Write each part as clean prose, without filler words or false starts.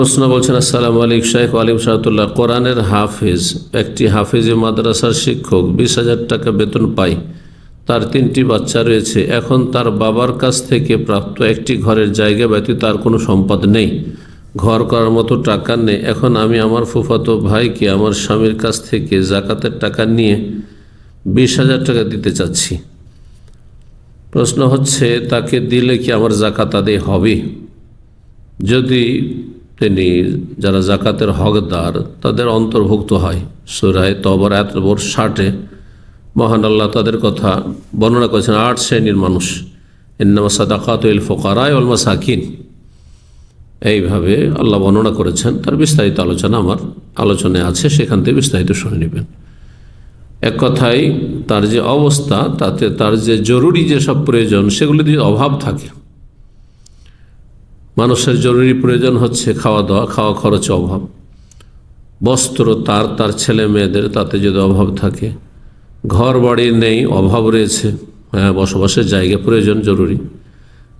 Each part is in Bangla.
প্রশ্ন বলছেন, আসসালামু আলাইকুম শাইখ। ওয়ালাইকুম সালাতুল্লাহ। কোরআনের হাফেজ, একটি হাফেজে মাদ্রাসার শিক্ষক 20,000 টাকা বেতন পায়। তার 3টি বাচ্চা রয়েছে। এখন তার বাবার কাছ থেকে প্রাপ্ত একটি ঘরের জায়গা ব্যতীত তার কোনো সম্পদ নেই, ঘর করার মতো টাকা নেই। এখন আমি আমার ফুফাতো ভাইকে আমার স্বামীর কাছ থেকে জাকাতের টাকা নিয়ে 20,000 টাকা দিতে চাচ্ছি। প্রশ্ন হচ্ছে, তাকে দিলে কি আমার জাকাত আদায় হবে? যদি তিনি যারা জাকাতের হকদার তাদের অন্তর্ভুক্ত হয়, সূরা তওবার আয়াত নম্বর 60-এ মহান আল্লাহ তাদের কথা বর্ণনা করেছেন। 8 শ্রেণীর মানুষ, ইন্নামা সাদাকাতু লিল ফুকারা ওয়াল মাসাকিন, এইভাবে আল্লাহ বর্ণনা করেছেন। তার বিস্তারিত আলোচনা আমার আলোচনায় আছে, সেখান থেকে বিস্তারিত শুনে নেবেন। এক কথায় তার যে অবস্থা, তাতে তার যে জরুরি যেসব প্রয়োজন সেগুলি যদি অভাব থাকে, মানুষের জরুরি প্রয়োজন হচ্ছে খাওয়া দাওয়া, খাওয়া খরচে অভাব, বস্ত্র তার ছেলে মেয়েদের তাতে যদি অভাব থাকে, ঘর বাড়ি নেই অভাব রয়েছে, বসবাসের জায়গা প্রয়োজন জরুরি,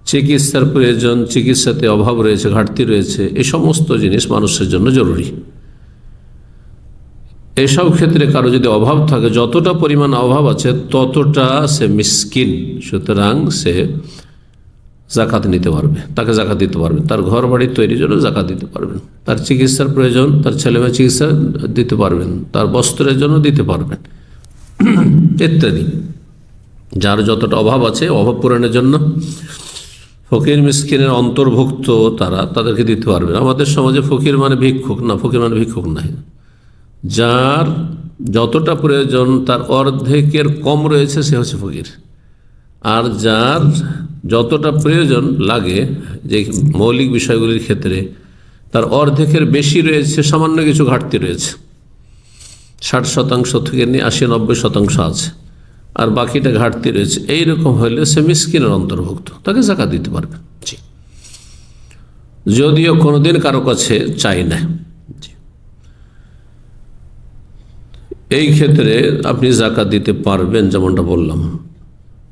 চিকিৎসার প্রয়োজন, চিকিৎসাতে অভাব রয়েছে, ঘাটতি রয়েছে, এই সমস্ত জিনিস মানুষের জন্য জরুরি। এসব ক্ষেত্রে কারো যদি অভাব থাকে, যতটা পরিমাণ অভাব আছে ততটা সে মিসকিন, সুতরাং সে জাকাত নিতে পারবে, তাকে জাকাত দিতে পারবেন। তার ঘর বাড়ি তৈরির জন্য জাকাত দিতে পারবেন, তার চিকিৎসার প্রয়োজন, তার ছেলেমেয়ে চিকিৎসা দিতে পারবেন, তার বস্ত্রের জন্য দিতে পারবেন ইত্যাদি। যার যতটা অভাব আছে অভাব পূরণের জন্য ফকির মিসকিনের অন্তর্ভুক্ত তাদেরকে দিতে পারবেন। আমাদের সমাজে ফকির মানে ভিক্ষুক না, ফকির মানে ভিক্ষুক নাই। যার যতটা প্রয়োজন তার অর্ধেকের কম রয়েছে সে হচ্ছে ফকির, আর যার যতটা প্রয়োজন লাগে যে মৌলিক বিষয়গুলির ক্ষেত্রে তার অর্ধেকের বেশি রয়েছে, সামান্য কিছু ঘাটতি রয়েছে, 60% থেকে নিয়ে 80-90% আছে, আর বাকিটা ঘাটতি রয়েছে, এইরকম হলে সে মিসকিনের অন্তর্ভুক্ত, তাকে জাকাত দিতে পারবে। জি, যদিও কোনোদিন কারো কাছে চাই না। এই ক্ষেত্রে আপনি জাকাত দিতে পারবেন, যেমনটা বললাম।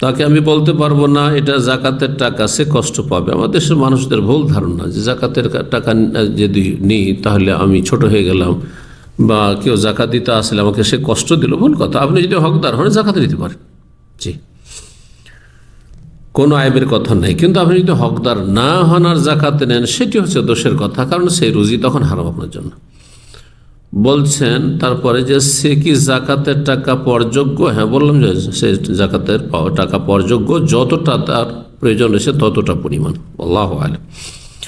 তাকে আমি বলতে পারবো না এটা জাকাতের টাকা, সে কষ্ট পাবে। আমাদের দেশের মানুষদের ভুল ধারণা যে জাকাতের টাকা যদি নিই তাহলে আমি ছোট হয়ে গেলাম, বা কেউ জাকাত দিতে আসলে আমাকে সে কষ্ট দিল। ভুল কথা। আপনি যদি হকদার হন জাকাত দিতে পারেন, জি, কোনো আইবের কথা নেই। কিন্তু আপনি যদি হকদার না হন আর জাকাত নেন, সেটি হচ্ছে দোষের কথা, কারণ সেই রুজি তখন হারাম আপনার জন্য। বলছেন তারপরে যে সে কি জাকাতের টাকা পরযোগ্য? হ্যাঁ, বললাম যে সে জাকাতের টাকা পরযোগ্য, যতটা তার প্রয়োজন রয়েছে ততটা পরিমাণ। আল্লাহু আ'লাম।